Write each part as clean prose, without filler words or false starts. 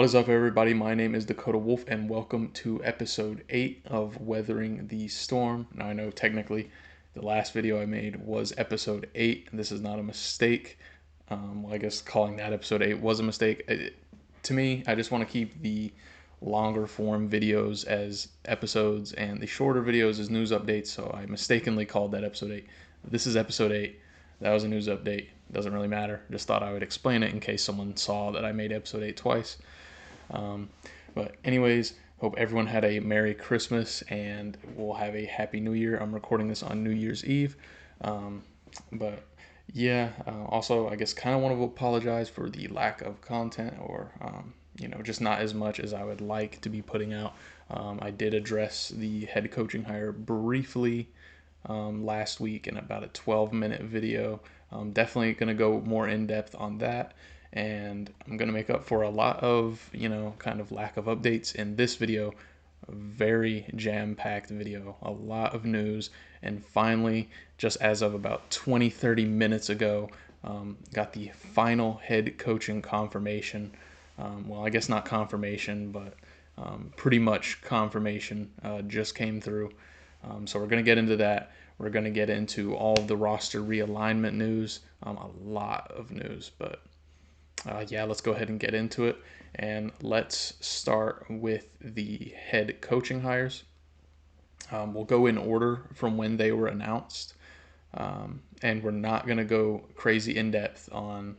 What is up, everybody? My name is Dakota Wolf, and welcome to episode 8 of Weathering the Storm. Now, I know technically the last video I made was episode 8. This is not a mistake. I guess calling that episode 8 was a mistake. To me, I just want to keep the longer form videos as episodes and the shorter videos as news updates, so I mistakenly called that episode 8. This is episode 8. That was a news update. Doesn't really matter. Just thought I would explain it in case someone saw that I made episode 8 twice. But anyways, hope everyone had a Merry Christmas and we'll have a Happy New Year. I'm recording this on New Year's Eve. Also, I guess kind of want to apologize for the lack of content or, just not as much as I would like to be putting out. I did address the head coaching hire briefly last week in about a 12-minute video. I'm definitely going to go more in depth on that. And I'm going to make up for a lot of, kind of lack of updates in this video. A very jam-packed video, a lot of news, and finally, just as of about 20-30 minutes ago, got the final head coaching confirmation. I guess not confirmation, but pretty much confirmation just came through. So we're going to get into that. We're going to get into all of the roster realignment news, a lot of news, but let's go ahead and get into it. And let's start with the head coaching hires. We'll go in order from when they were announced. And we're not going to go crazy in depth on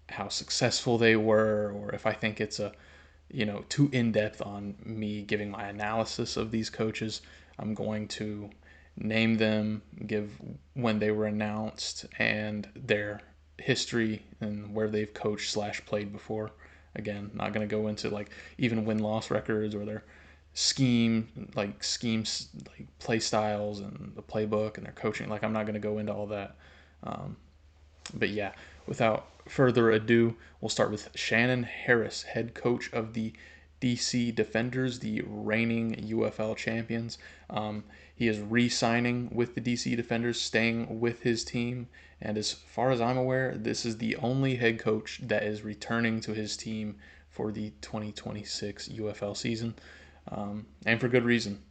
how successful they were, or if I think it's too in depth on me giving my analysis of these coaches. I'm going to name them, give when they were announced, and their history and where they've coached / played before. Again, not going to go into even win-loss records or their schemes, play styles and the playbook and their coaching. I'm not going to go into all that. Without further ado, we'll start with Shannon Harris, head coach of the DC Defenders, the reigning UFL champions. He is re-signing with the DC Defenders, staying with his team. And as far as I'm aware, this is the only head coach that is returning to his team for the 2026 UFL season. And for good reason.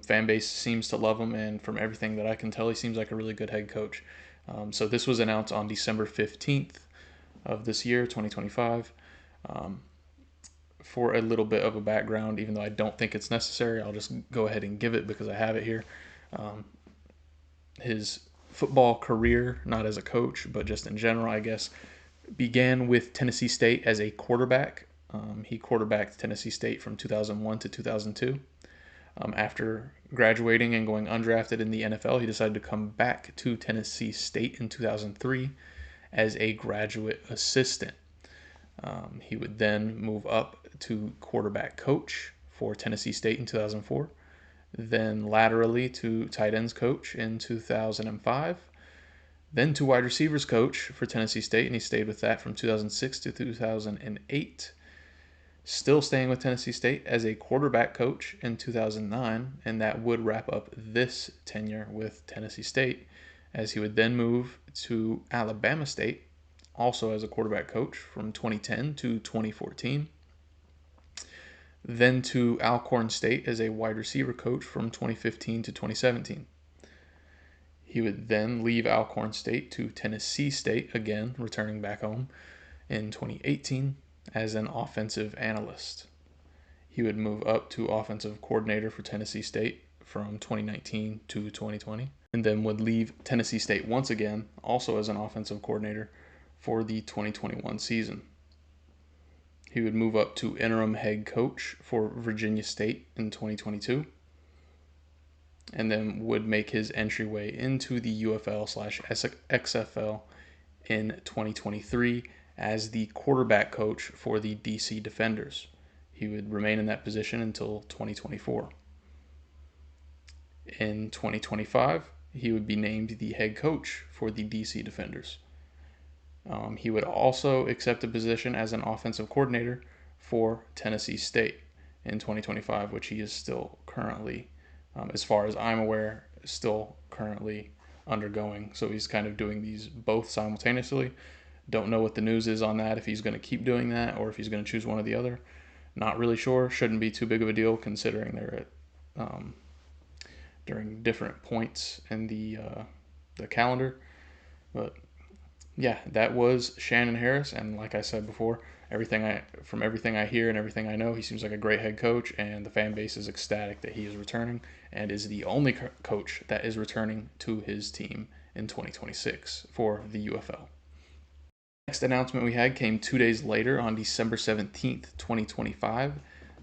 Fan base seems to love him, and from everything that I can tell, he seems like a really good head coach. So this was announced on December 15th of this year, 2025. For a little bit of a background, even though I don't think it's necessary, I'll just go ahead and give it because I have it here. His football career, not as a coach, but just in general, I guess, began with Tennessee State as a quarterback. He quarterbacked Tennessee State from 2001 to 2002. After graduating and going undrafted in the NFL, he decided to come back to Tennessee State in 2003 as a graduate assistant. He would then move up to quarterback coach for Tennessee State in 2004, then laterally to tight ends coach in 2005, then to wide receivers coach for Tennessee State, and he stayed with that from 2006 to 2008. Still staying with Tennessee State as a quarterback coach in 2009, and that would wrap up this tenure with Tennessee State, as he would then move to Alabama State, also as a quarterback coach from 2010 to 2014. Then to Alcorn State as a wide receiver coach from 2015 to 2017. He would then leave Alcorn State to Tennessee State, again returning back home in 2018 as an offensive analyst. He would move up to offensive coordinator for Tennessee State from 2019 to 2020, and then would leave Tennessee State once again, also as an offensive coordinator for the 2021 season. He would move up to interim head coach for Virginia State in 2022, and then would make his entryway into the UFL/XFL in 2023 as the quarterback coach for the DC Defenders. He would remain in that position until 2024. In 2025, he would be named the head coach for the DC Defenders. He would also accept a position as an offensive coordinator for Tennessee State in 2025, which he is still currently, as far as I'm aware, still currently undergoing. So he's kind of doing these both simultaneously. Don't know what the news is on that, if he's going to keep doing that or if he's going to choose one or the other. Not really sure. Shouldn't be too big of a deal considering they're at during different points in the calendar. But yeah, that was Shannon Harris, and like I said before, everything I hear and everything I know, he seems like a great head coach, and the fan base is ecstatic that he is returning and is the only coach that is returning to his team in 2026 for the UFL. Next announcement we had came 2 days later on December 17th, 2025.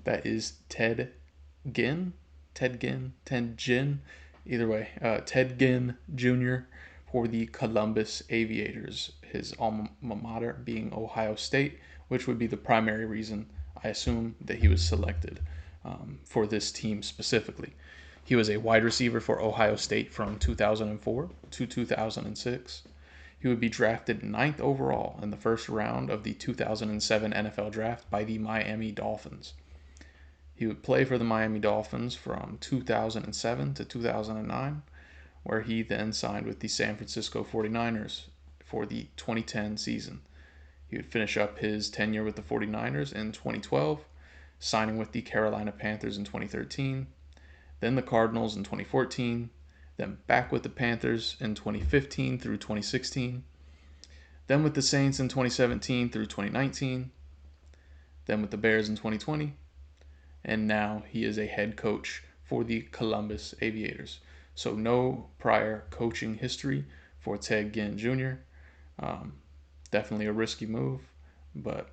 That is Ted Ginn, either way, Ted Ginn Jr. for the Columbus Aviators, his alma mater being Ohio State, which would be the primary reason I assume that he was selected for this team specifically. He was a wide receiver for Ohio State from 2004 to 2006. He would be drafted 9th overall in the first round of the 2007 NFL Draft by the Miami Dolphins. He would play for the Miami Dolphins from 2007 to 2009, where he then signed with the San Francisco 49ers for the 2010 season. He would finish up his tenure with the 49ers in 2012, signing with the Carolina Panthers in 2013, then the Cardinals in 2014, then back with the Panthers in 2015 through 2016, then with the Saints in 2017 through 2019, then with the Bears in 2020, and now he is a head coach for the Columbus Aviators. So no prior coaching history for Ted Ginn Jr. Definitely a risky move, but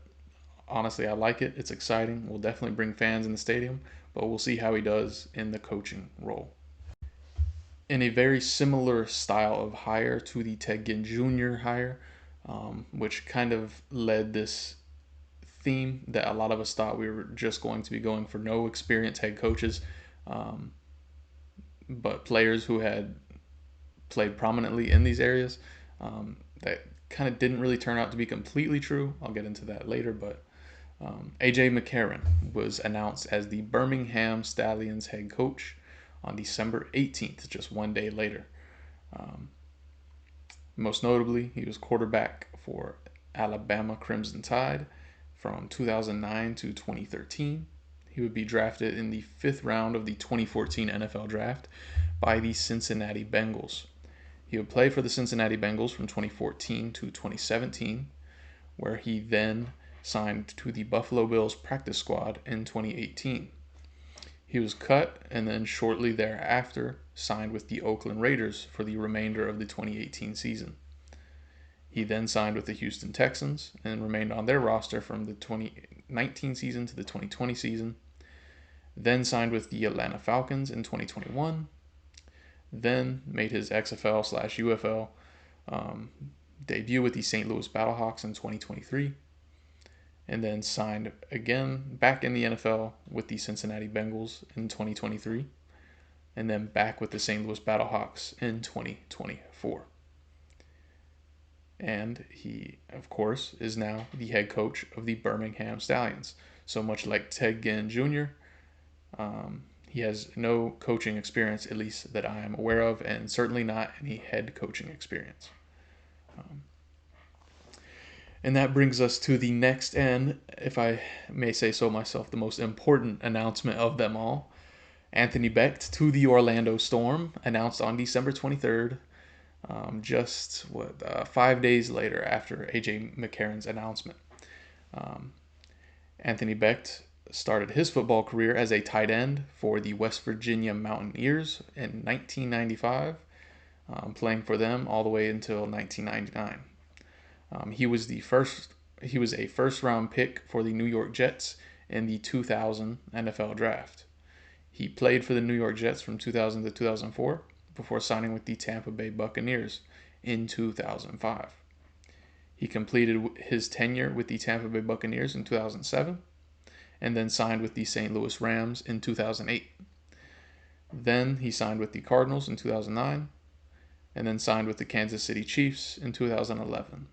honestly, I like it. It's exciting. We'll definitely bring fans in the stadium, but we'll see how he does in the coaching role. In a very similar style of hire to the Ted Ginn Jr. hire, which kind of led this theme that a lot of us thought we were just going to be going for no experienced head coaches, but players who had played prominently in these areas. That kind of didn't really turn out to be completely true. I'll get into that later, but AJ McCarron was announced as the Birmingham Stallions head coach on December 18th, just one day later. Most notably, he was quarterback for Alabama Crimson Tide from 2009 to 2013. He would be drafted in the 5th round of the 2014 NFL Draft by the Cincinnati Bengals. He would play for the Cincinnati Bengals from 2014 to 2017, where he then signed to the Buffalo Bills practice squad in 2018. He was cut and then shortly thereafter signed with the Oakland Raiders for the remainder of the 2018 season. He then signed with the Houston Texans and remained on their roster from the 2019 season to the 2020 season. Then signed with the Atlanta Falcons in 2021. Then made his XFL/UFL debut with the St. Louis Battlehawks in 2023. And then signed again back in the NFL with the Cincinnati Bengals in 2023. And then back with the St. Louis Battlehawks in 2024. And he, of course, is now the head coach of the Birmingham Stallions. So much like Ted Ginn Jr., he has no coaching experience, at least that I am aware of, and certainly not any head coaching experience. And that brings us to the next and, if I may say so myself, the most important announcement of them all. Anthony Becht to the Orlando Storm, announced on December 23rd, just 5 days later after AJ McCarron's announcement. Anthony Becht started his football career as a tight end for the West Virginia Mountaineers in 1995, playing for them all the way until 1999. He was a first round pick for the New York Jets in the 2000 NFL Draft. He played for the New York Jets from 2000 to 2004 before signing with the Tampa Bay Buccaneers in 2005. He completed his tenure with the Tampa Bay Buccaneers in 2007 and then signed with the St. Louis Rams in 2008. Then he signed with the Cardinals in 2009 and then signed with the Kansas City Chiefs in 2011.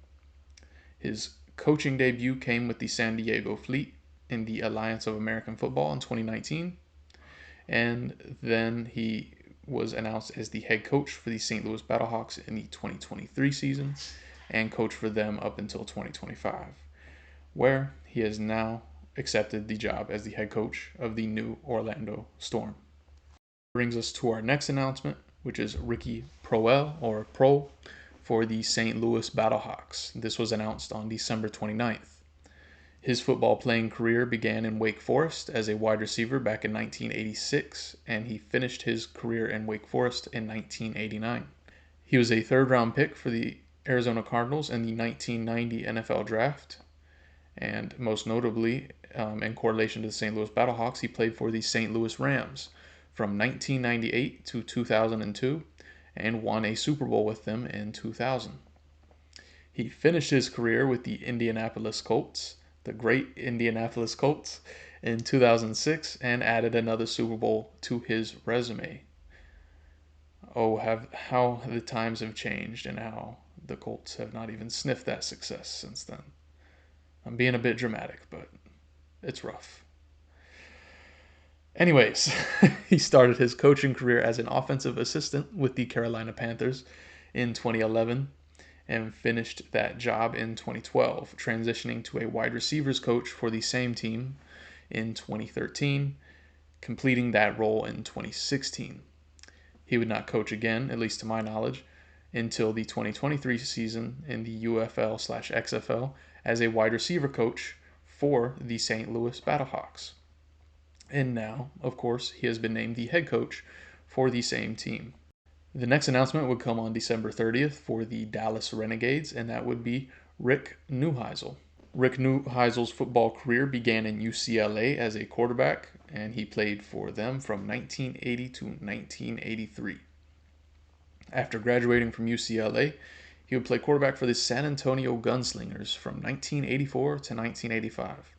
His coaching debut came with the San Diego Fleet in the Alliance of American Football in 2019, and then he was announced as the head coach for the St. Louis Battlehawks in the 2023 season, and coached for them up until 2025, where he has now accepted the job as the head coach of the new Orlando Storm. Brings us to our next announcement, which is Ricky Proehl for the St. Louis Battlehawks. This was announced on December 29th. His football playing career began in Wake Forest as a wide receiver back in 1986, and he finished his career in Wake Forest in 1989. He was a third-round pick for the Arizona Cardinals in the 1990 NFL Draft, and most notably, in correlation to the St. Louis Battlehawks, he played for the St. Louis Rams from 1998 to 2002 and won a Super Bowl with them in 2000. He finished his career with the Indianapolis Colts, the great Indianapolis Colts, in 2006 and added another Super Bowl to his resume. Oh, how the times have changed and how the Colts have not even sniffed that success since then. I'm being a bit dramatic, but it's rough. Anyways, he started his coaching career as an offensive assistant with the Carolina Panthers in 2011 and finished that job in 2012, transitioning to a wide receivers coach for the same team in 2013, completing that role in 2016. He would not coach again, at least to my knowledge, until the 2023 season in the UFL/XFL as a wide receiver coach for the St. Louis Battlehawks. And now, of course, he has been named the head coach for the same team. The next announcement would come on December 30th for the Dallas Renegades, and that would be Rick Neuheisel. Rick Neuheisel's football career began in UCLA as a quarterback, and he played for them from 1980 to 1983. After graduating from UCLA, he would play quarterback for the San Antonio Gunslingers from 1984 to 1985.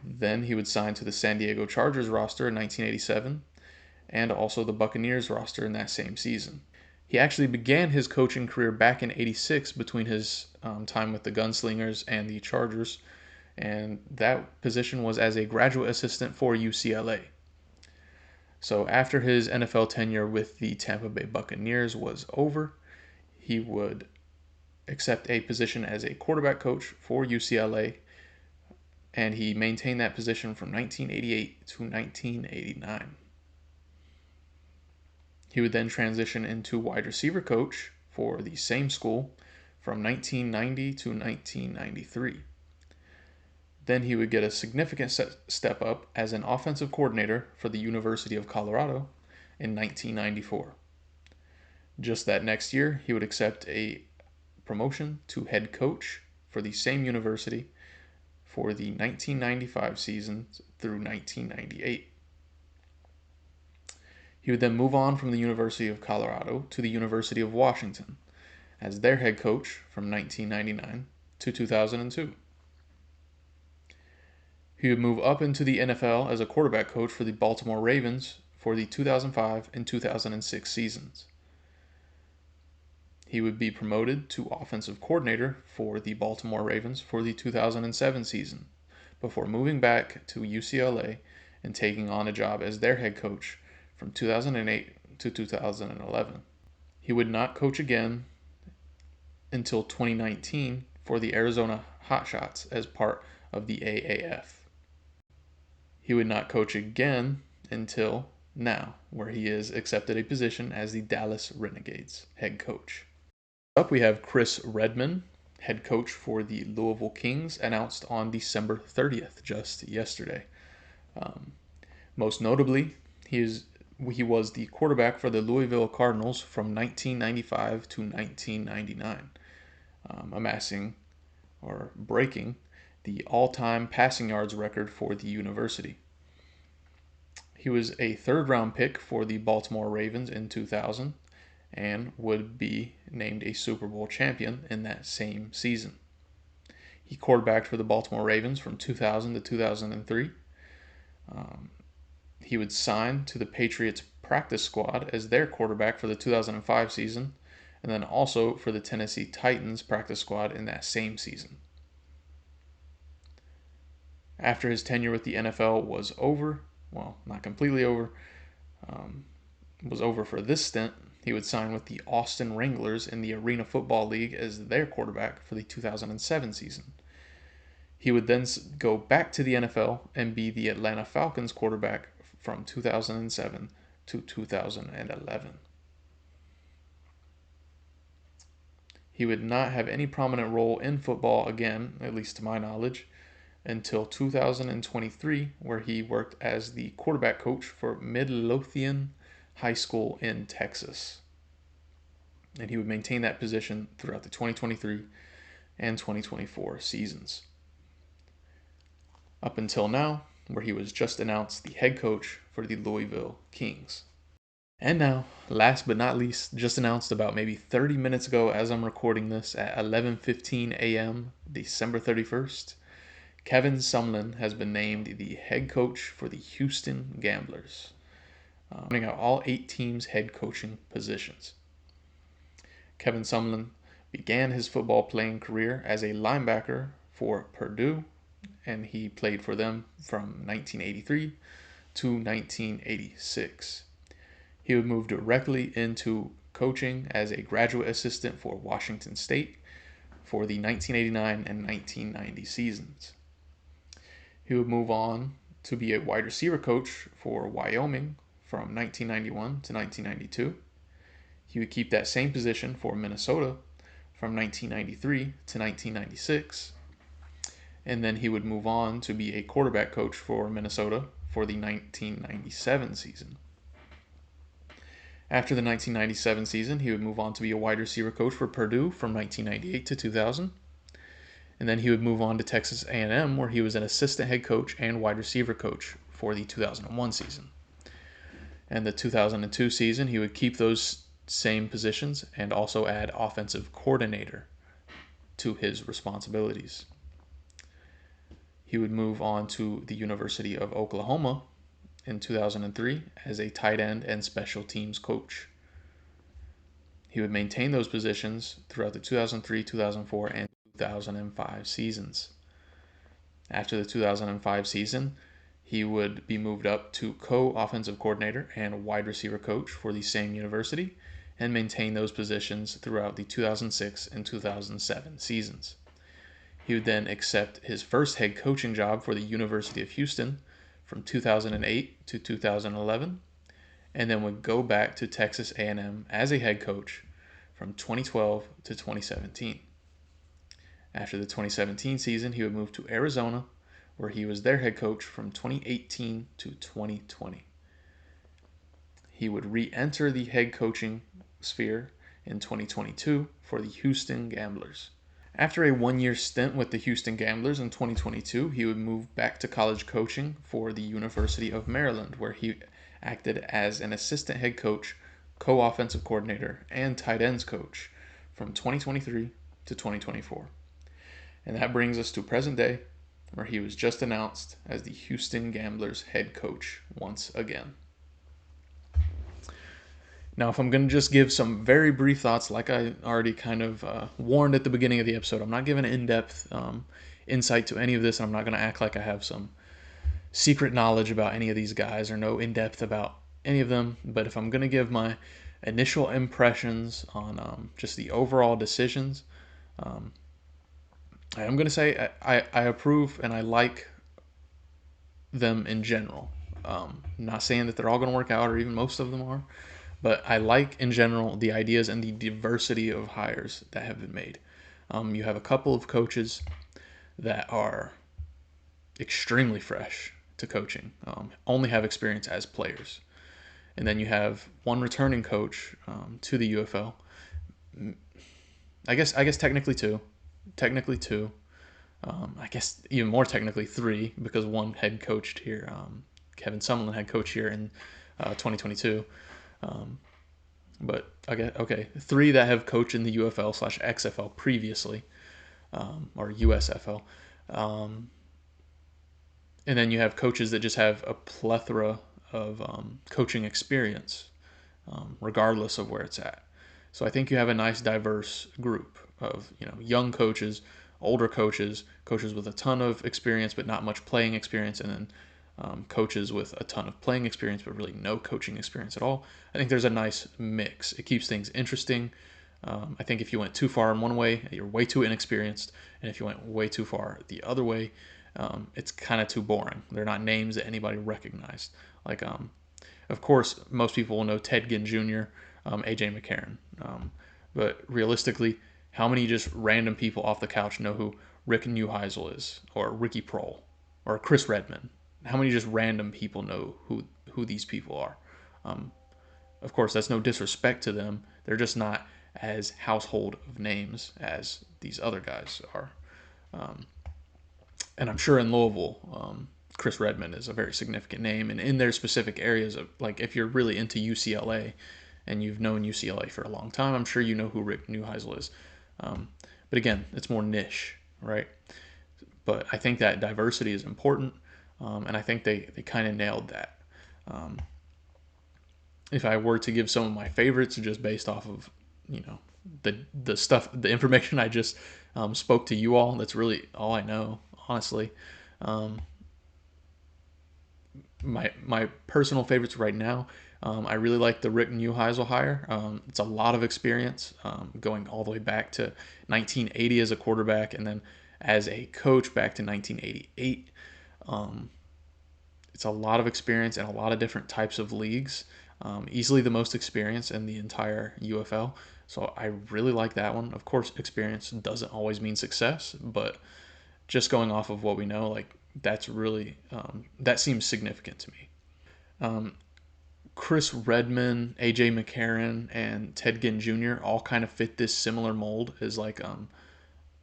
Then he would sign to the San Diego Chargers roster in 1987 and also the Buccaneers roster in that same season. He actually began his coaching career back in '86 between his time with the Gunslingers and the Chargers, and that position was as a graduate assistant for UCLA. So after his NFL tenure with the Tampa Bay Buccaneers was over, he would accept a position as a quarterback coach for UCLA, and he maintained that position from 1988 to 1989. He would then transition into wide receiver coach for the same school from 1990 to 1993. Then he would get a significant step up as an offensive coordinator for the University of Colorado in 1994. Just that next year, he would accept a promotion to head coach for the same university for the 1995 season through 1998. He would then move on from the University of Colorado to the University of Washington as their head coach from 1999 to 2002. He would move up into the NFL as a quarterback coach for the Baltimore Ravens for the 2005 and 2006 seasons. He would be promoted to offensive coordinator for the Baltimore Ravens for the 2007 season before moving back to UCLA and taking on a job as their head coach from 2008 to 2011. He would not coach again until 2019 for the Arizona Hotshots as part of the AAF. He would not coach again until now, where he has accepted a position as the Dallas Renegades head coach. Up we have Chris Redman, head coach for the Louisville Kings, announced on December 30th, just yesterday. Most notably, he was the quarterback for the Louisville Cardinals from 1995 to 1999, amassing or breaking the all-time passing yards record for the university. He was a third-round pick for the Baltimore Ravens in 2000 and would be named a Super Bowl champion in that same season. He quarterbacked for the Baltimore Ravens from 2000 to 2003. He would sign to the Patriots practice squad as their quarterback for the 2005 season, and then also for the Tennessee Titans practice squad in that same season. After his tenure with the NFL was over, well, not completely over, was over for this stint, he would sign with the Austin Wranglers in the Arena Football League as their quarterback for the 2007 season. He would then go back to the NFL and be the Atlanta Falcons quarterback from 2007 to 2011. He would not have any prominent role in football again, at least to my knowledge, until 2023, where he worked as the quarterback coach for Midlothian High School in Texas. And he would maintain that position throughout the 2023 and 2024 seasons. Up until now, where he was just announced the head coach for the Louisville Kings. And now, last but not least, just announced about maybe 30 minutes ago as I'm recording this at 11:15 a.m. December 31st, Kevin Sumlin has been named the head coach for the Houston Gamblers, running out all 8 teams' head coaching positions. Kevin Sumlin began his football playing career as a linebacker for Purdue, and he played for them from 1983 to 1986. He would move directly into coaching as a graduate assistant for Washington State for the 1989 and 1990 seasons. He would move on to be a wide receiver coach for Wyoming from 1991 to 1992. He would keep that same position for Minnesota from 1993 to 1996. And then he would move on to be a quarterback coach for Minnesota for the 1997 season. After the 1997 season, he would move on to be a wide receiver coach for Purdue from 1998 to 2000. And then he would move on to Texas A&M, where he was an assistant head coach and wide receiver coach for the 2001 season. And the 2002 season, he would keep those same positions and also add offensive coordinator to his responsibilities. He would move on to the University of Oklahoma in 2003 as a tight end and special teams coach. He would maintain those positions throughout the 2003, 2004, and 2005 seasons. After the 2005 season, he would be moved up to co-offensive coordinator and wide receiver coach for the same university and maintain those positions throughout the 2006 and 2007 seasons. He would then accept his first head coaching job for the University of Houston from 2008 to 2011, and then would go back to Texas A&M as a head coach from 2012 to 2017. After the 2017 season, he would move to Arizona, where he was their head coach from 2018 to 2020. He would re-enter the head coaching sphere in 2022 for the Houston Gamblers. After a one-year stint with the Houston Gamblers in 2022, he would move back to college coaching for the University of Maryland, where he acted as an assistant head coach, co-offensive coordinator, and tight ends coach from 2023 to 2024. And that brings us to present day, where he was just announced as the Houston Gamblers head coach once again. Now, if I'm going to just give some very brief thoughts, like I already kind of warned at the beginning of the episode, I'm not giving in-depth insight to any of this, and I'm not going to act like I have some secret knowledge about any of these guys or know in-depth about any of them. But if I'm going to give my initial impressions on just the overall decisions, I'm going to say I approve and I like them in general. Not saying that they're all going to work out, or even most of them are. But I like, in general, the ideas and the diversity of hires that have been made. You have a couple of coaches that are extremely fresh to coaching, only have experience as players. And then you have one returning coach to the UFL. I guess technically two. I guess even more technically 3, because one head coached here. Kevin Sumlin had coached here in 2022. But okay, 3 that have coached in the UFL/XFL previously, or USFL, and then you have coaches that just have a plethora of coaching experience, regardless of where it's at. So I think you have a nice diverse group of young coaches, older coaches, coaches with a ton of experience but not much playing experience, and then coaches with a ton of playing experience but really no coaching experience at all. I think there's a nice mix. It keeps things interesting. I think if you went too far in one way, you're way too inexperienced, and if you went way too far the other way, it's kind of too boring. They're not names that anybody recognized. Like, of course, most people will know Ted Ginn Jr., AJ McCarron, but realistically, how many just random people off the couch know who Rick Neuheisel is, or Ricky Prohl, or Chris Redman? How many just random people know who these people are? Um, of course, that's no disrespect to them. They're just not as household of names as these other guys are. Um, and I'm sure in Louisville, Chris Redman is a very significant name, and in their specific areas of, like, if you're really into UCLA and you've known UCLA for a long time, I'm sure you know who Rick Neuheisel is. Um, but again, it's more niche, right? But I think that diversity is important, and I think they kind of nailed that. Um, if I were to give some of my favorites just based off of, you know, the stuff, the information I just spoke to you all, that's really all I know, honestly. Um, my personal favorites right now, I really like the Rick Neuheisel hire. It's a lot of experience, going all the way back to 1980 as a quarterback, and then as a coach back to 1988. Um, it's a lot of experience in a lot of different types of leagues. Easily the most experience in the entire UFL. So I really like that one. Of course, experience doesn't always mean success, but just going off of what we know, like, that's really that seems significant to me. Um, Chris Redman, AJ McCarron, and Ted Ginn Jr. all kind of fit this similar mold as, like,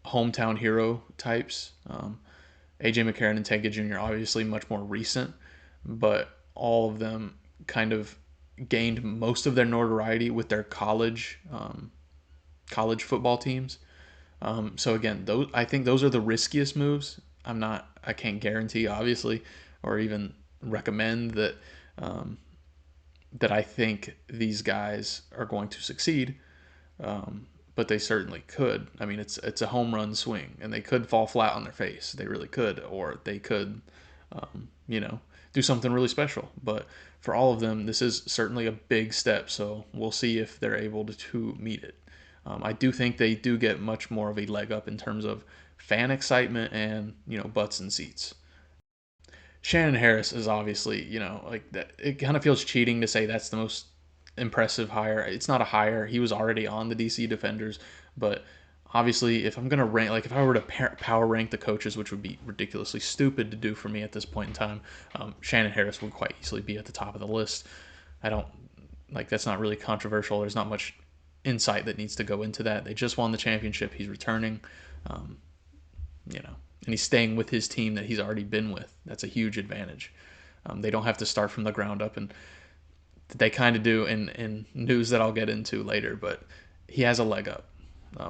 hometown hero types. AJ McCarron and Ted Ginn Jr. obviously much more recent, but all of them kind of gained most of their notoriety with their college football teams. So again, those, I think those are the riskiest moves. I can't guarantee, obviously, or even recommend that that I think these guys are going to succeed. But they certainly could. I mean, it's a home run swing, and they could fall flat on their face. They really could, or they could, you know, do something really special. But for all of them, this is certainly a big step. So we'll see if they're able to meet it. I do think they do get much more of a leg up in terms of fan excitement and, butts and seats. Shannon Harris is obviously, like that. It kind of feels cheating to say that's the most impressive hire. It's not a hire. He was already on the DC Defenders, but obviously, if I'm gonna rank, like if I were to power rank the coaches, which would be ridiculously stupid to do for me at this point in time, Shannon Harris would quite easily be at the top of the list. I don't like that's not really controversial. There's not much insight that needs to go into that. They just won the championship. He's returning. Um, and he's staying with his team that he's already been with. That's a huge advantage. They don't have to start from the ground up, and they kind of do in news that I'll get into later. But he has a leg up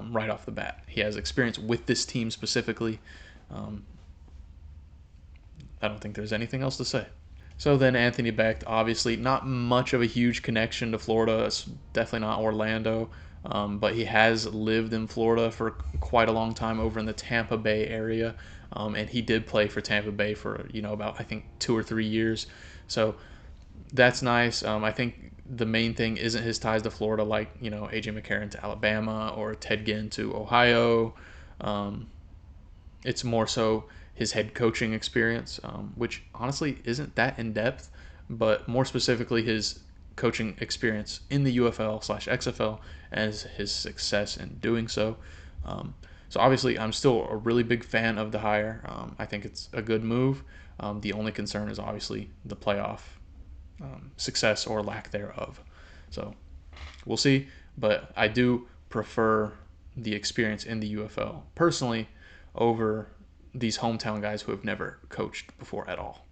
right off the bat. He has experience with this team specifically. Um, I don't think there's anything else to say. So then Anthony Becht, obviously not much of a huge connection to Florida. It's definitely not Orlando, but he has lived in Florida for quite a long time over in the Tampa Bay area, and he did play for Tampa Bay for about I think 2 or 3 years. So that's nice. I think the main thing isn't his ties to Florida, like AJ McCarron to Alabama or Ted Ginn to Ohio. Um, it's more so his head coaching experience, which honestly isn't that in depth, but more specifically his coaching experience in the UFL/XFL and his success in doing so. So obviously, I'm still a really big fan of the hire. I think it's a good move. The only concern is obviously the playoff success or lack thereof. So we'll see, but I do prefer the experience in the UFL personally over these hometown guys who have never coached before at all.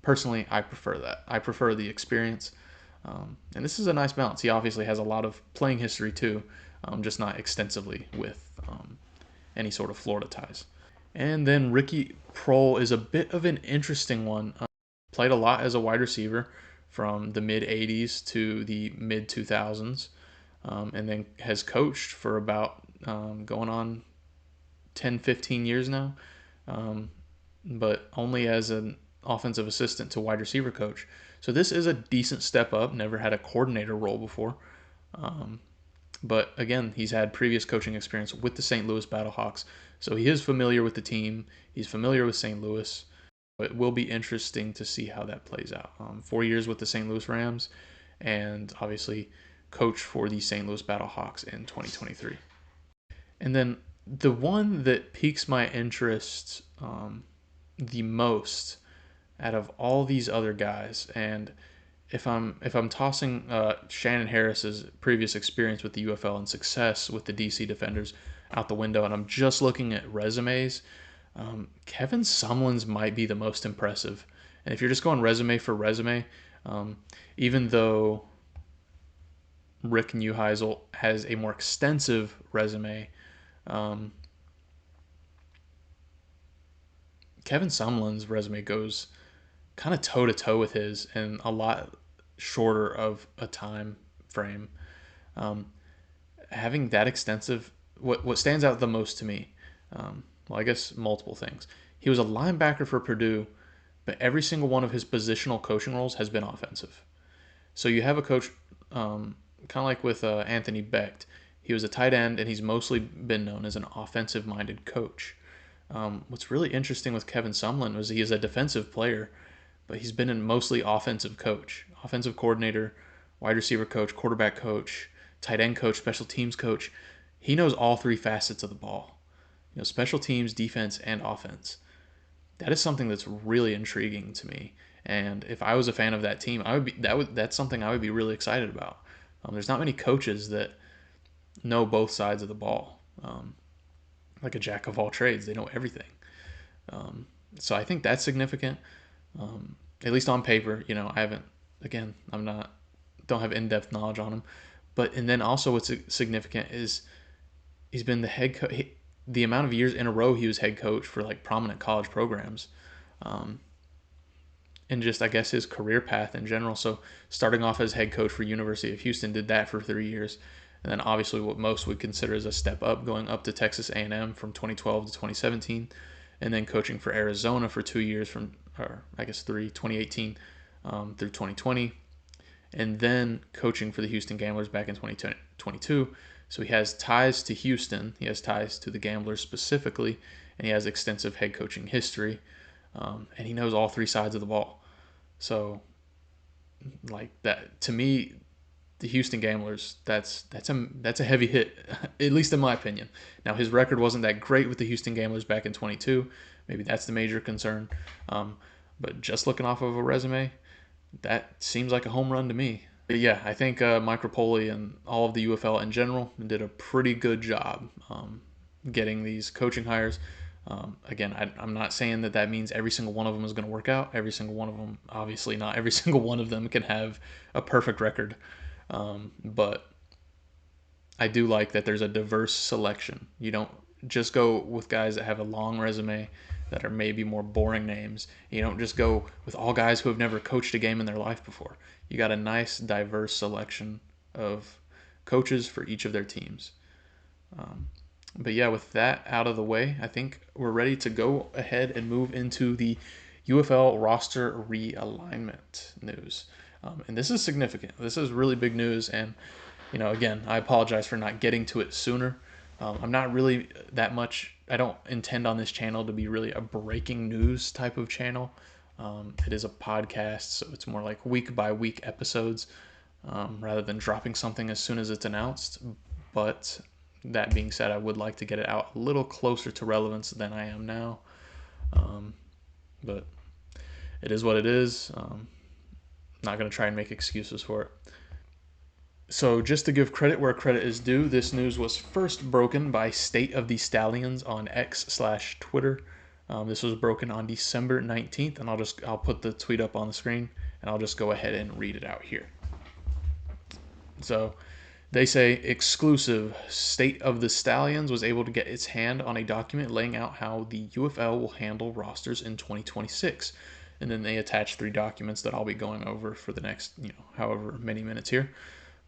Personally, I prefer that. I prefer the experience, and this is a nice balance. He obviously has a lot of playing history too, just not extensively with any sort of Florida ties. And then Ricky Prohl is a bit of an interesting one. Played a lot as a wide receiver from the mid 80s to the mid 2000s, and then has coached for about going on 10, 15 years now, but only as an offensive assistant to wide receiver coach. So this is a decent step up. Never had a coordinator role before. But again, he's had previous coaching experience with the St. Louis Battlehawks. So he is familiar with the team. He's familiar with St. Louis. It will be interesting to see how that plays out. 4 years with the St. Louis Rams, and obviously coach for the St. Louis Battlehawks in 2023. And then the one that piques my interest the most out of all these other guys, and if I'm tossing Shannon Harris's previous experience with the UFL and success with the DC Defenders out the window, and I'm just looking at resumes, Kevin Sumlin's might be the most impressive. And if you're just going resume for resume, even though Rick Neuheisel has a more extensive resume, um, Kevin Sumlin's resume goes kind of toe to toe with his in a lot shorter of a time frame. Um, Having that extensive, what stands out the most to me, well, I guess multiple things. He was a linebacker for Purdue, but every single one of his positional coaching roles has been offensive. So you have a coach, kind of like with Anthony Becht. He was a tight end, and he's mostly been known as an offensive-minded coach. What's really interesting with Kevin Sumlin was he is a defensive player, but he's been a mostly offensive coach, offensive coordinator, wide receiver coach, quarterback coach, tight end coach, special teams coach. He knows all three facets of the ball. Special teams, defense, and offense. That is something that's really intriguing to me. And if I was a fan of that team, that's something I would be really excited about. There's not many coaches that know both sides of the ball. Like a jack of all trades, they know everything. So I think that's significant. At least on paper, I haven't. Again, I'm not. Don't have in-depth knowledge on him. But and then also what's significant is he's been the head coach. The amount of years in a row he was head coach for like prominent college programs, and just I guess his career path in general. So starting off as head coach for University of Houston, did that for 3 years, and then obviously what most would consider as a step up, going up to Texas A&M from 2012 to 2017, and then coaching for Arizona for 2 years from, or I guess 2018 through 2020, and then coaching for the Houston Gamblers back in 2022. So he has ties to Houston. He has ties to the Gamblers specifically, and he has extensive head coaching history, and he knows all three sides of the ball. So, like that to me, the Houston Gamblers, that's a heavy hit, at least in my opinion. Now his record wasn't that great with the Houston Gamblers back in 22. Maybe that's the major concern. But just looking off of a resume, that seems like a home run to me. Yeah, I think Mike Rapoli and all of the UFL in general did a pretty good job getting these coaching hires. Again, I'm not saying that means every single one of them is going to work out. Every single one of them, obviously not every single one of them can have a perfect record. But I do like that there's a diverse selection. You don't just go with guys that have a long resume that are maybe more boring names. You don't just go with all guys who have never coached a game in their life before. You got a nice, diverse selection of coaches for each of their teams. But yeah, with that out of the way, I think we're ready to go ahead and move into the UFL roster realignment news. And this is significant. This is really big news. And, again, I apologize for not getting to it sooner. I'm not really that much. I don't intend on this channel to be really a breaking news type of channel. It is a podcast, so it's more like week by week episodes rather than dropping something as soon as it's announced. But that being said, I would like to get it out a little closer to relevance than I am now. But it is what it is. Not going to try and make excuses for it. So just to give credit where credit is due, this news was first broken by State of the Stallions on X/Twitter. This was broken on December 19th, and I'll put the tweet up on the screen, and I'll just go ahead and read it out here. So they say, exclusive, State of the Stallions was able to get its hand on a document laying out how the UFL will handle rosters in 2026. And then they attach 3 documents that I'll be going over for the next, however many minutes here.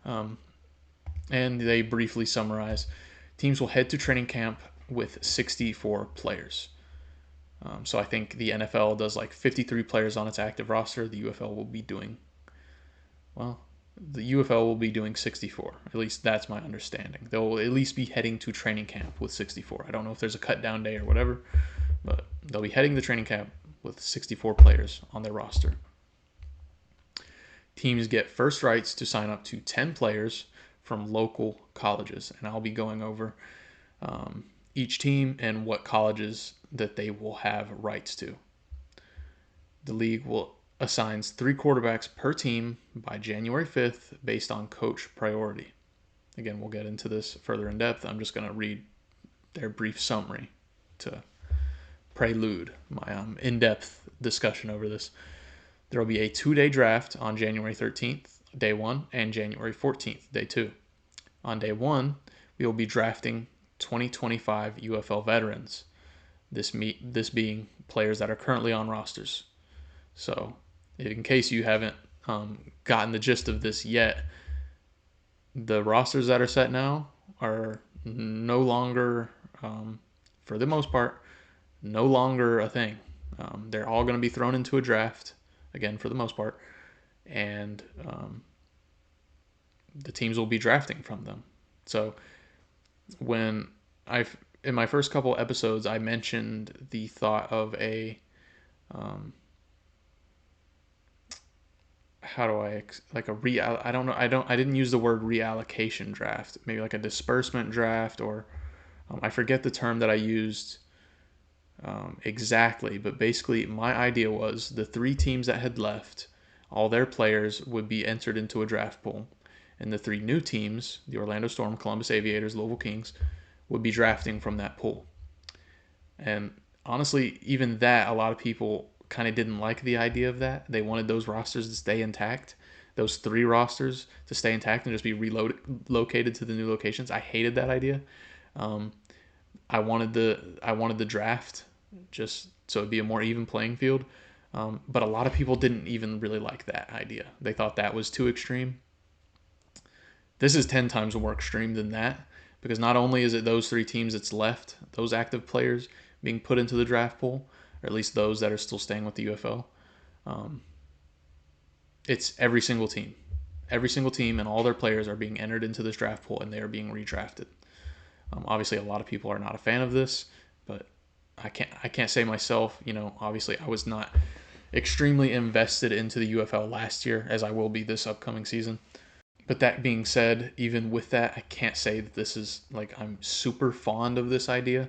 And they briefly summarize, teams will head to training camp with 64 players. So I think the NFL does like 53 players on its active roster. The UFL will be doing, well, the UFL will be doing 64. At least that's my understanding. They'll at least be heading to training camp with 64. I don't know if there's a cut down day or whatever, but they'll be heading to training camp with 64 players on their roster. Teams get first rights to sign up to 10 players from local colleges, and I'll be going over each team and what colleges that they will have rights to. The league will assigns 3 quarterbacks per team by January 5th based on coach priority. Again, we'll get into this further in depth. I'm just going to read their brief summary to prelude my in-depth discussion over this. There will be a 2-day draft on January 13th, day 1, and January 14th, day 2. On day 1, we will be drafting 2025 UFL veterans, this being players that are currently on rosters. So, in case you haven't gotten the gist of this yet, the rosters that are set now are no longer, for the most part, no longer a thing. They're all going to be thrown into a draft, again, for the most part, and the teams will be drafting from them. So, when in my first couple episodes, I mentioned the thought of a how do I like a I don't know, I didn't use the word reallocation draft, maybe like a disbursement draft, or I forget the term that I used exactly, but basically my idea was the 3 teams that had left, all their players would be entered into a draft pool, and the 3 new teams, the Orlando Storm, Columbus Aviators, Louisville Kings, would be drafting from that pool. And honestly, even that, a lot of people kind of didn't like the idea of that. They wanted those rosters to stay intact, those 3 rosters to stay intact and just be relocated to the new locations. I hated that idea. I wanted the draft just so it'd be a more even playing field. But a lot of people didn't even really like that idea. They thought that was too extreme. This is 10 times more extreme than that, because not only is it those 3 teams that's left, those active players being put into the draft pool, or at least those that are still staying with the UFL, it's every single team. Every single team and all their players are being entered into this draft pool, and they are being redrafted. Obviously, a lot of people are not a fan of this, but I can't say myself. Obviously, I was not extremely invested into the UFL last year, as I will be this upcoming season. But that being said, even with that, I can't say that this is like I'm super fond of this idea.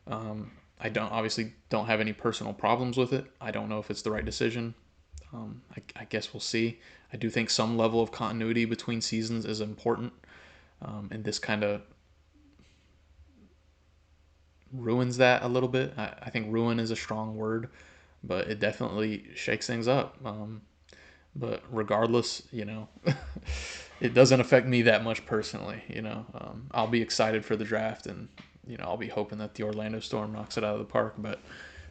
I don't have any personal problems with it. I don't know if it's the right decision. I guess we'll see. I do think some level of continuity between seasons is important, and this kind of ruins that a little bit. I think ruin is a strong word, but it definitely shakes things up. But regardless, it doesn't affect me that much personally. I'll be excited for the draft, and I'll be hoping that the Orlando Storm knocks it out of the park. But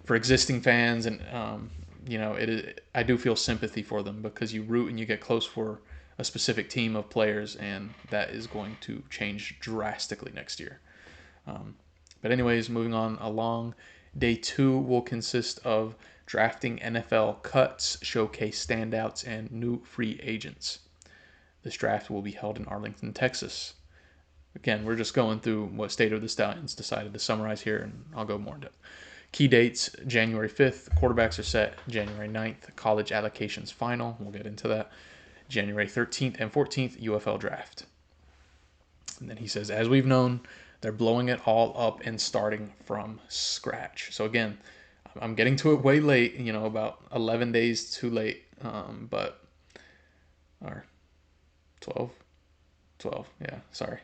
for existing fans, and I do feel sympathy for them, because you root and you get close for a specific team of players, and that is going to change drastically next year. But anyways, moving on along, day 2 will consist of drafting NFL cuts, showcase standouts, and new free agents. This draft will be held in Arlington, Texas. Again, we're just going through what State of the Stallions decided to summarize here, and I'll go more in depth. Key dates: January 5th, quarterbacks are set. January 9th, college allocations final. We'll get into that. January 13th and 14th, UFL draft. And then he says, as we've known, they're blowing it all up and starting from scratch. So again, I'm getting to it way late, about 11 days too late, but, or 12, yeah, sorry.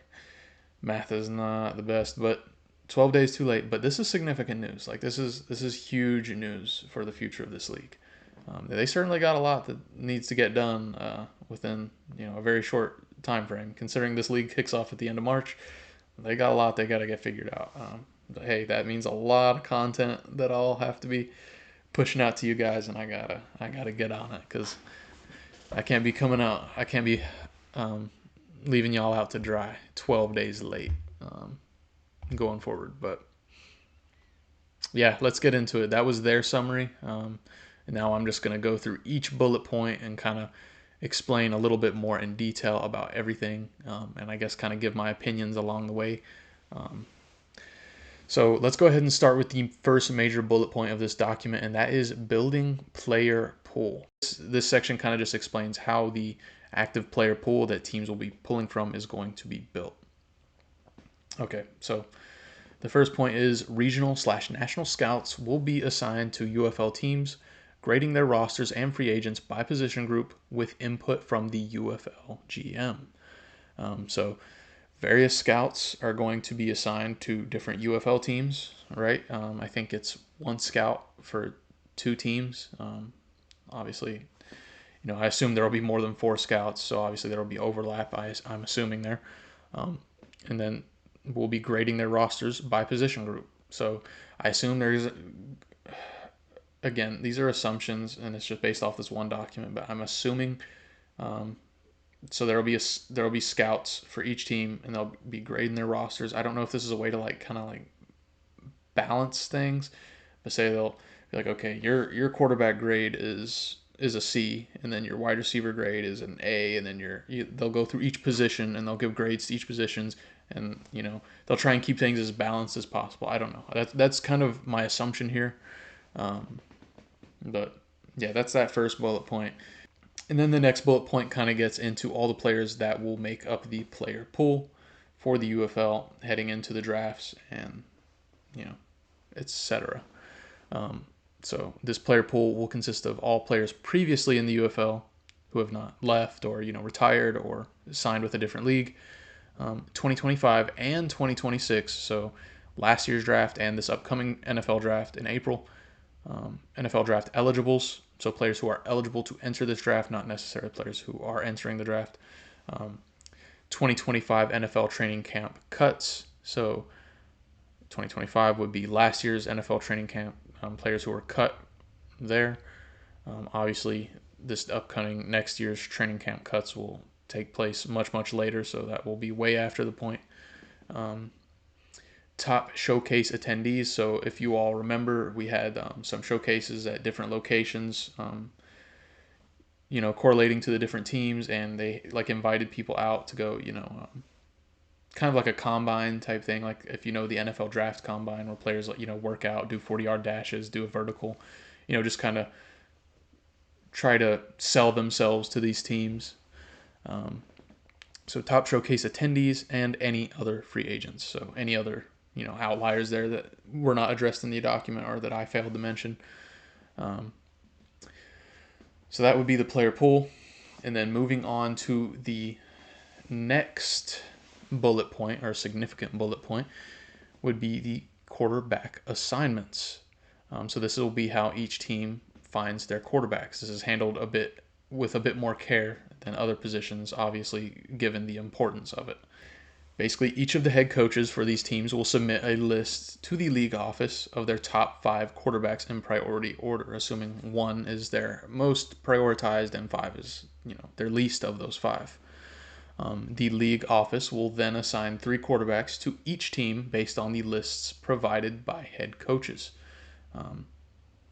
Math is not the best, but 12 days too late. But this is significant news. Like, this is huge news for the future of this league. They certainly got a lot that needs to get done within, a very short time frame. Considering this league kicks off at the end of March, they got a lot they got to get figured out. But hey, that means a lot of content that I'll have to be pushing out to you guys, and I gotta get on it, because I can't be coming out. I can't be leaving y'all out to dry 12 days late going forward. But yeah, let's get into it. That was their summary. And now I'm just going to go through each bullet point and kind of explain a little bit more in detail about everything, and I guess kind of give my opinions along the way. So let's go ahead and start with the first major bullet point of this document, and that is building player pool. This section kind of just explains how the active player pool that teams will be pulling from is going to be built. Okay, so the first point is regional/national scouts will be assigned to UFL teams, grading their rosters and free agents by position group with input from the UFL GM. So various scouts are going to be assigned to different UFL teams, right? I think it's one scout for two teams. Obviously, I assume there will be more than four scouts, so obviously there will be overlap. I'm assuming there, and then we'll be grading their rosters by position group. So I assume there's, again, these are assumptions, and it's just based off this one document. But I'm assuming, so there will be scouts for each team, and they'll be grading their rosters. I don't know if this is a way to kind of balance things, but say they'll be like, okay, your quarterback grade is a C, and then your wide receiver grade is an A, and then they'll go through each position and they'll give grades to each positions, and they'll try and keep things as balanced as possible. I don't know. That's kind of my assumption here, but yeah, that's that first bullet point. And then the next bullet point kind of gets into all the players that will make up the player pool for the UFL heading into the drafts, and etc. So this player pool will consist of all players previously in the UFL who have not left or retired or signed with a different league. 2025 and 2026, so last year's draft and this upcoming NFL draft in April. NFL draft eligibles, so players who are eligible to enter this draft, not necessarily players who are entering the draft. 2025 NFL training camp cuts, so 2025 would be last year's NFL training camp, players who were cut there. Obviously, this upcoming next year's training camp cuts will take place much later, so that will be way after the point. Top showcase attendees. So if you all remember, we had some showcases at different locations, correlating to the different teams, and they invited people out to go, kind of like a combine type thing. Like if the NFL draft combine where players work out, do 40-yard dashes, do a vertical, just kind of try to sell themselves to these teams. So top showcase attendees and any other free agents. So any other outliers there that were not addressed in the document or that I failed to mention. So that would be the player pool. And then moving on to the next bullet point, or significant bullet point, would be the quarterback assignments. So this will be how each team finds their quarterbacks. This is handled with a bit more care than other positions, obviously, given the importance of it. Basically, each of the head coaches for these teams will submit a list to the league office of their top 5 quarterbacks in priority order, assuming 1 is their most prioritized and 5 is their least of those 5. The league office will then assign 3 quarterbacks to each team based on the lists provided by head coaches.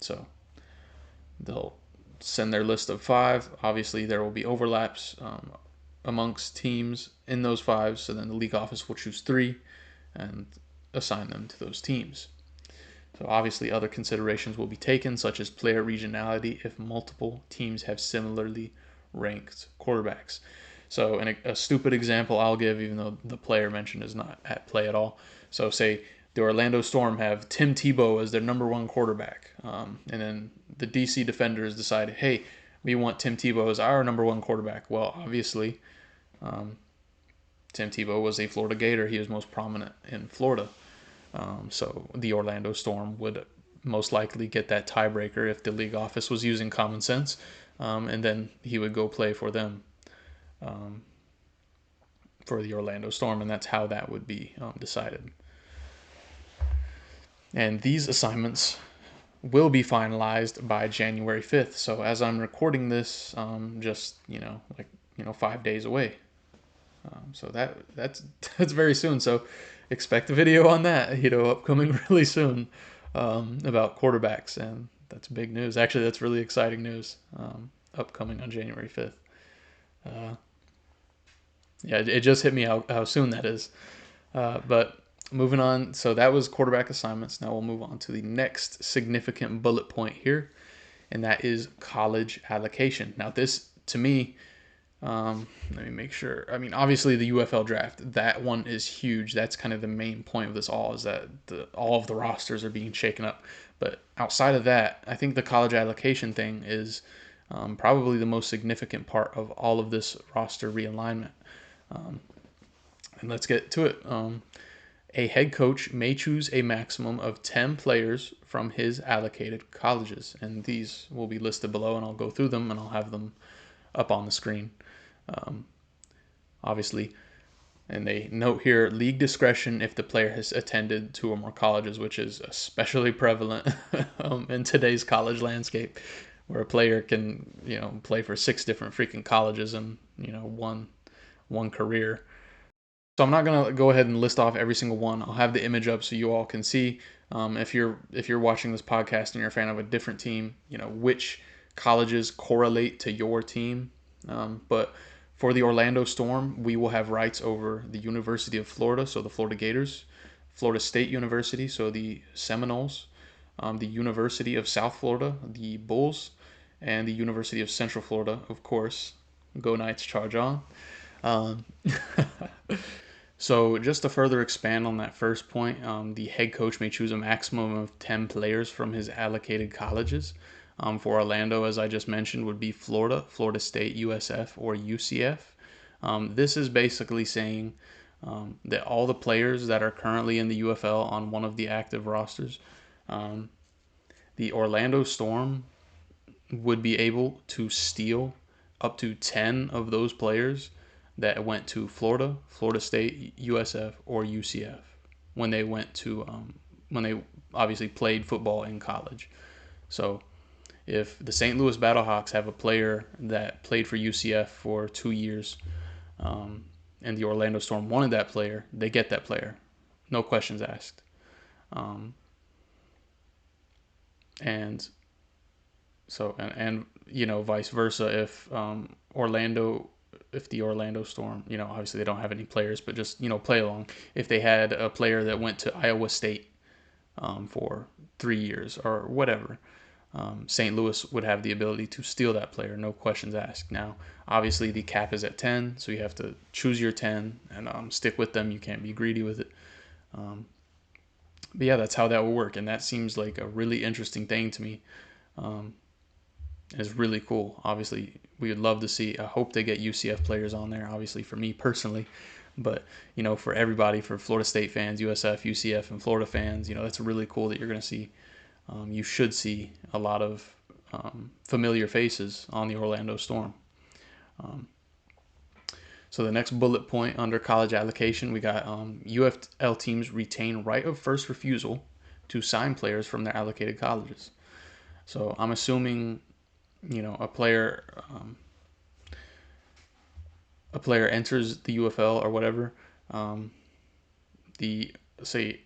So they'll send their list of 5. Obviously, there will be overlaps amongst teams in those 5, so then the league office will choose 3 and assign them to those teams. So obviously other considerations will be taken, such as player regionality if multiple teams have similarly ranked quarterbacks. So a stupid example I'll give, even though the player mentioned is not at play at all. So say the Orlando Storm have Tim Tebow as their number 1 quarterback, and then the DC Defenders decided, hey, we want Tim Tebow as our number 1 quarterback. Well, obviously, Tim Tebow was a Florida Gator. He was most prominent in Florida. So the Orlando Storm would most likely get that tiebreaker if the league office was using common sense, and then he would go play for them, for the Orlando Storm, and that's how that would be decided. And these assignments will be finalized by January 5th. So as I'm recording this, just 5 days away. So that's very soon. So expect a video on that, upcoming really soon. about quarterbacks, and that's big news. Actually, that's really exciting news. Upcoming on January 5th. Uh, yeah, it just hit me how soon that is. But moving on, so that was quarterback assignments. Now we'll move on to the next significant bullet point here, and that is college allocation. Now, this to me, let me make sure. I mean, obviously the UFL draft, that one is huge. That's kind of the main point of this all, is that all of the rosters are being shaken up. But outside of that, I think the college allocation thing is probably the most significant part of all of this roster realignment. And let's get to it. A head coach may choose a maximum of 10 players from his allocated colleges. And these will be listed below, and I'll go through them and I'll have them up on the screen. Obviously, and they note here league discretion if the player has attended 2 or more colleges, which is especially prevalent in today's college landscape, where a player can play for 6 different freaking colleges in one career. So I'm not gonna go ahead and list off every single one. I'll have the image up so you all can see. If you're watching this podcast and you're a fan of a different team, which colleges correlate to your team. But for the Orlando Storm, we will have rights over the University of Florida, so the Florida Gators, Florida State University, so the Seminoles, the University of South Florida, the Bulls, and the University of Central Florida, of course. Go Knights, charge on. Um, So just to further expand on that first point, the head coach may choose a maximum of 10 players from his allocated colleges. For Orlando, as I just mentioned, would be Florida, Florida State, USF, or UCF. This is basically saying that all the players that are currently in the UFL on one of the active rosters, um, the Orlando Storm would be able to steal up to 10 of those players that went to Florida, Florida State, USF, or UCF when they went to when they obviously played football in college. So if the St. Louis Battlehawks have a player that played for UCF for 2 years, and the Orlando Storm wanted that player, they get that player, no questions asked. Um, and so and vice versa, if the Orlando Storm, obviously they don't have any players, but just play along. If they had a player that went to Iowa State for 3 years or whatever, St. Louis would have the ability to steal that player, no questions asked. Now, obviously the cap is at 10, so you have to choose your 10 and stick with them. You can't be greedy with it. But yeah, that's how that will work, and that seems like a really interesting thing to me. Is really cool. Obviously, we would love to see. I hope they get UCF players on there. Obviously, for me personally, but for everybody, for Florida State fans, USF, UCF, and Florida fans, that's really cool that you're going to see. You should see a lot of familiar faces on the Orlando Storm. So the next bullet point under college allocation, we got UFL teams retain right of first refusal to sign players from their allocated colleges. So I'm assuming a player enters the UFL or whatever. The say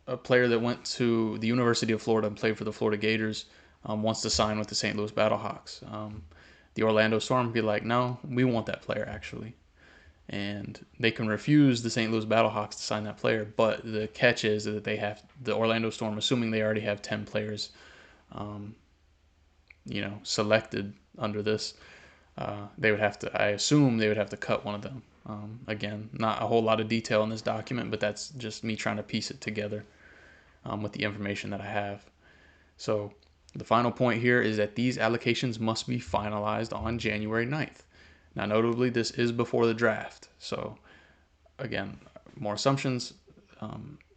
a player that went to the University of Florida and played for the Florida Gators wants to sign with the St. Louis Battlehawks. The Orlando Storm would be like, no, we want that player actually, and they can refuse the St. Louis Battlehawks to sign that player. But the catch is that they have the Orlando Storm, assuming they already have 10 players, selected under this. They would have to, I assume they would have to cut one of them. Again, not a whole lot of detail in this document, but that's just me trying to piece it together with the information that I have. So the final point here is that these allocations must be finalized on January 9th. Now, notably, this is before the draft. So again, more assumptions,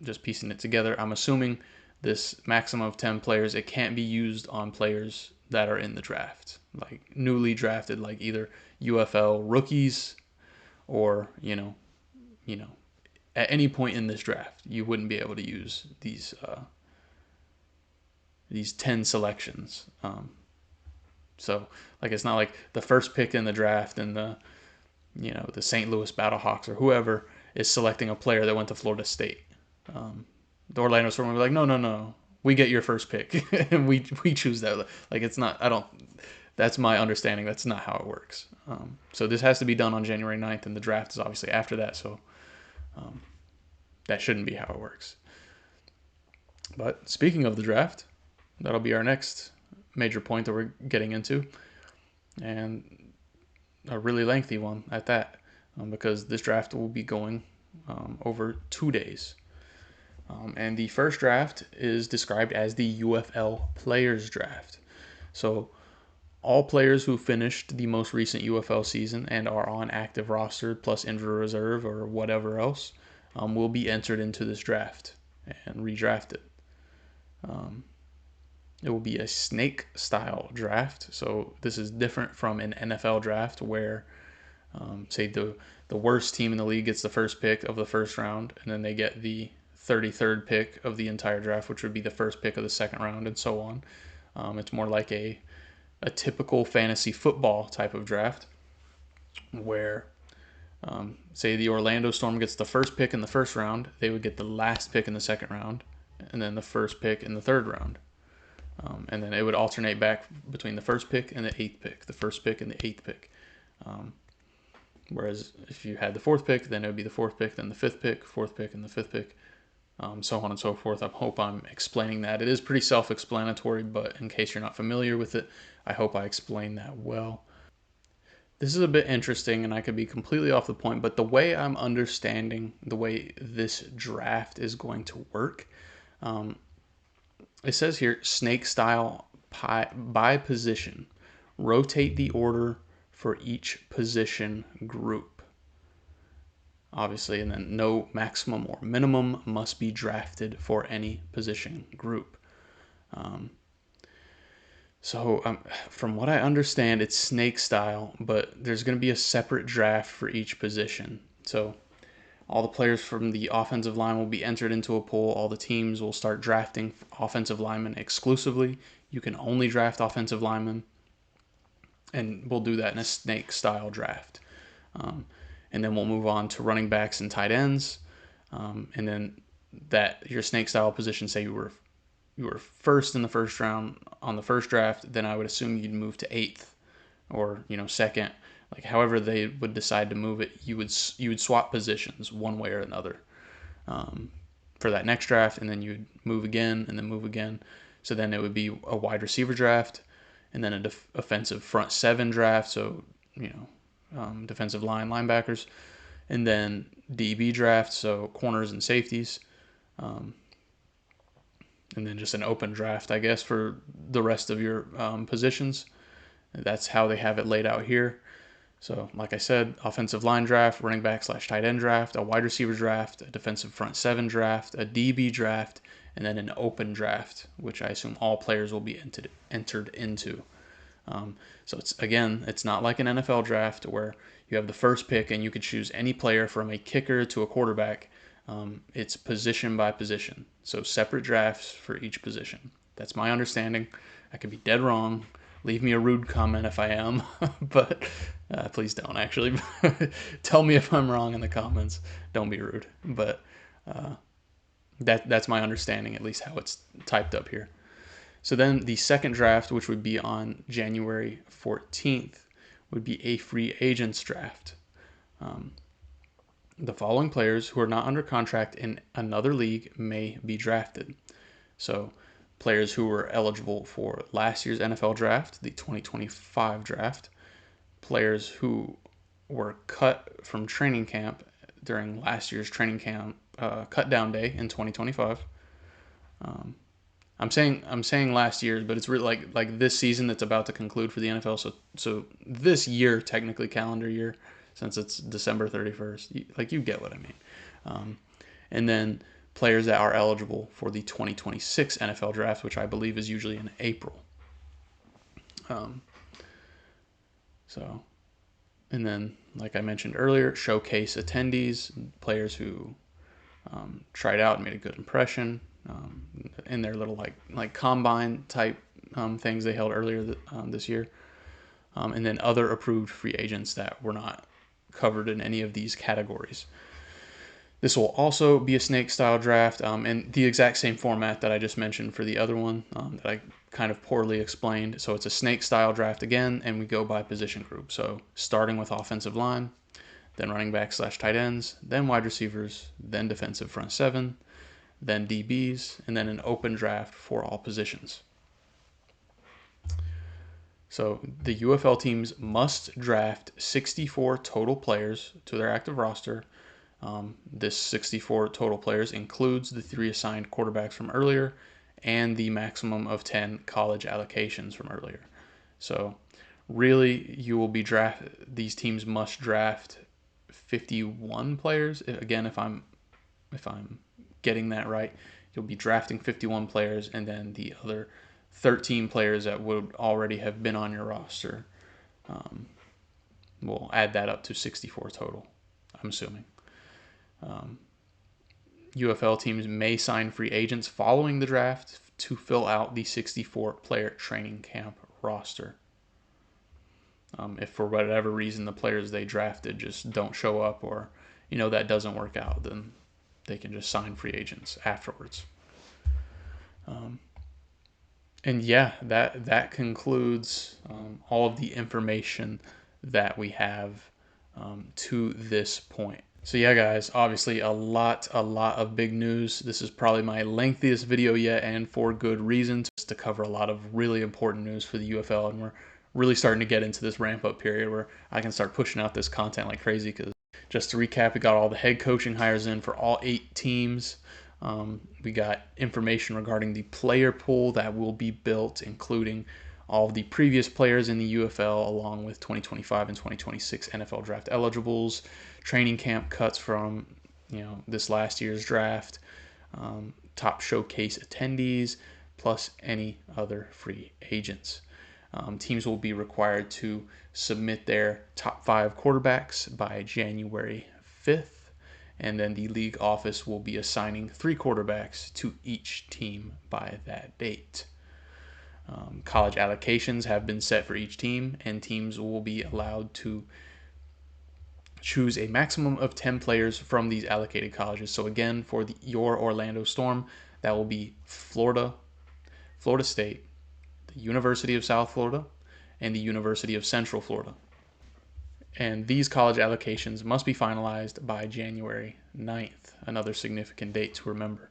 just piecing it together. I'm assuming this maximum of 10 players, it can't be used on players that are in the draft, like newly drafted, like either UFL rookies or, at any point in this draft, you wouldn't be able to use these 10 selections. So like, it's not like the first pick in the draft and the St. Louis Battlehawks or whoever is selecting a player that went to Florida State. The Orlando Storm would be like, no, no, no. we get your first pick and we choose that. Like it's not. I don't. That's my understanding. That's not how it works. So this has to be done on January 9th, and the draft is obviously after that. So that shouldn't be how it works. But speaking of the draft, that'll be our next major point that we're getting into, and a really lengthy one at that, because this draft will be going over 2 days. And the first draft is described as the UFL Players Draft. So all players who finished the most recent UFL season and are on active roster plus injury reserve or whatever else will be entered into this draft and redrafted. It will be a snake style draft. So this is different from an NFL draft where, say, the worst team in the league gets the first pick of the first round, and then they get the 33rd pick of the entire draft, which would be the first pick of the second round, and so on. It's more like a typical fantasy football type of draft where, say, the Orlando Storm gets the first pick in the first round, they would get the last pick in the second round, and then the first pick in the third round. And then it would alternate back between the first pick and the eighth pick, the first pick and the eighth pick. Whereas if you had the fourth pick, then it would be the fourth pick, then the fifth pick, fourth pick, and the fifth pick, so on and so forth. I hope I'm explaining that. It is pretty self-explanatory, but in case you're not familiar with it, I hope I explain that well. This is a bit interesting, and I could be completely off the point, but the way I'm understanding the way this draft is going to work, it says here, snake style by position. Rotate the order for each position group. Obviously, and then no maximum or minimum must be drafted for any position group. So from what I understand, it's snake style, but there's going to be a separate draft for each position. So all the players from the offensive line will be entered into a pool. All the teams will start drafting offensive linemen exclusively. You can only draft offensive linemen, and we'll do that in a snake-style draft. And then we'll move on to running backs and tight ends. And then that your snake-style position, say you were first in the first round on the first draft, then I would assume you'd move to eighth or second. Like however they would decide to move it, you would swap positions one way or another for that next draft, and then you'd move again and then move again. So then it would be a wide receiver draft, and then a offensive front seven draft. So defensive line, linebackers, and then DB draft. So corners and safeties, and then just an open draft, I guess, for the rest of your positions. That's how they have it laid out here. So, like I said, offensive line draft, running back / tight end draft, a wide receiver draft, a defensive front seven draft, a DB draft, and then an open draft, which I assume all players will be entered into. So it's not like an NFL draft where you have the first pick and you could choose any player from a kicker to a quarterback. It's position by position. So separate drafts for each position. That's my understanding. I could be dead wrong. Leave me a rude comment if I am, but please don't actually. Tell me if I'm wrong in the comments. Don't be rude. But that's my understanding, at least how it's typed up here. So then the second draft, which would be on January 14th, would be a free agents draft. The following players who are not under contract in another league may be drafted. So players who were eligible for last year's NFL draft, the 2025 draft, players who were cut from training camp during last year's training camp cut down day in 2025. I'm saying last year's, but it's really like this season that's about to conclude for the NFL. So this year, technically calendar year, since it's December 31st. You get what I mean. And then players that are eligible for the 2026 NFL draft, which I believe is usually in April. And then, like I mentioned earlier, showcase attendees, players who tried out and made a good impression in their little like combine type things they held earlier this year. And then other approved free agents that were not covered in any of these categories. This will also be a snake style draft, and the exact same format that I just mentioned for the other one that I kind of poorly explained. So it's a snake style draft again, and we go by position group. So starting with offensive line, then running back / tight ends, then wide receivers, then defensive front seven, then DBs, and then an open draft for all positions. So the UFL teams must draft 64 total players to their active roster. This 64 total players includes the 3 assigned quarterbacks from earlier and the maximum of 10 college allocations from earlier. So really, you will be these teams must draft 51 players. Again, if I'm getting that right, you'll be drafting 51 players, and then the other 13 players that would already have been on your roster. We'll add that up to 64 total, I'm assuming. UFL teams may sign free agents following the draft to fill out the 64 player training camp roster. If for whatever reason the players they drafted just don't show up, or that doesn't work out, then they can just sign free agents afterwards. And yeah, that concludes all of the information that we have to this point. So yeah, guys, obviously a lot of big news. This is probably my lengthiest video yet, and for good reason, just to cover a lot of really important news for the UFL. And we're really starting to get into this ramp up period where I can start pushing out this content like crazy. Because just to recap, we got all the head coaching hires in for all 8 teams. We got information regarding the player pool that will be built, including all of the previous players in the UFL, along with 2025 and 2026 NFL draft eligibles, training camp cuts from this last year's draft, top showcase attendees, plus any other free agents. Teams will be required to submit their top 5 quarterbacks by January 5th. And then the league office will be assigning 3 quarterbacks to each team by that date. College allocations have been set for each team, and teams will be allowed to choose a maximum of 10 players from these allocated colleges. So again, for your Orlando Storm, that will be Florida, Florida State, the University of South Florida, and the University of Central Florida. And these college allocations must be finalized by January 9th, another significant date to remember.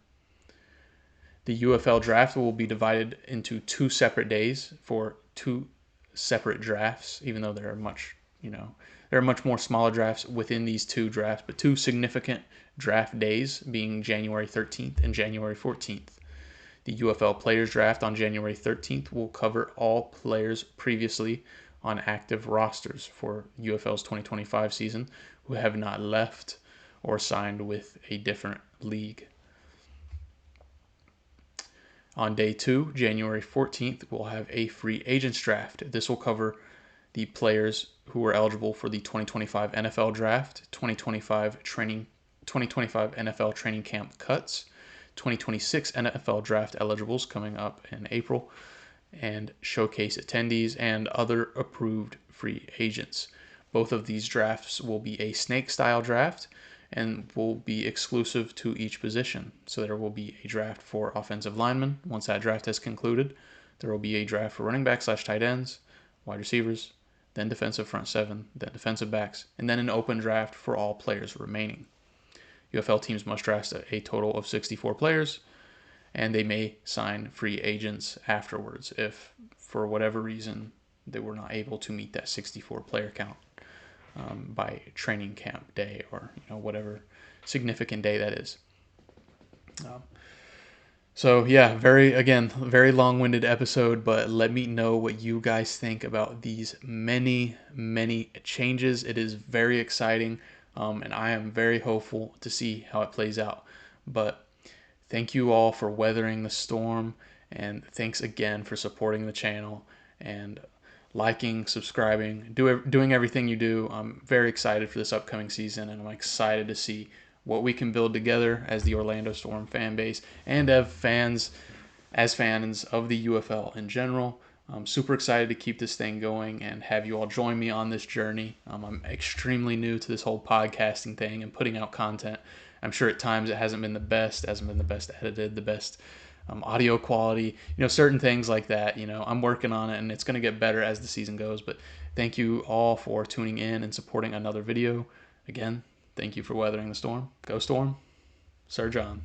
The UFL draft will be divided into 2 separate days for 2 separate drafts, even though there are much more smaller drafts within these 2 drafts, but 2 significant draft days being January 13th and January 14th. The UFL Players Draft on January 13th will cover all players previously on active rosters for UFL's 2025 season who have not left or signed with a different league. On day 2, January 14th, we'll have a free agents draft. This will cover the players who are eligible for the 2025 NFL draft, 2025 NFL training camp cuts, 2026 NFL draft eligibles coming up in April, and showcase attendees and other approved free agents. Both of these drafts will be a snake-style draft and will be exclusive to each position. So there will be a draft for offensive linemen. Once that draft has concluded, there will be a draft for running backs / tight ends, wide receivers, then defensive front seven, then defensive backs, and then an open draft for all players remaining. UFL teams must draft a total of 64 players, and they may sign free agents afterwards if, for whatever reason, they were not able to meet that 64 player count by training camp day, or whatever significant day that is. So yeah, very long-winded episode, but let me know what you guys think about these many changes. It is very exciting, and I am very hopeful to see how it plays out. But thank you all for weathering the storm, and thanks again for supporting the channel and liking, subscribing, doing everything you do. I'm very excited for this upcoming season, and I'm excited to see what we can build together as the Orlando Storm fan base and as fans of the UFL in general. I'm super excited to keep this thing going and have you all join me on this journey. I'm extremely new to this whole podcasting thing and putting out content, I'm sure at times it hasn't been the best, edited, the best audio quality, certain things like that. I'm working on it, and it's going to get better as the season goes. But thank you all for tuning in and supporting another video. Again, thank you for weathering the storm. Go Storm. Sir John.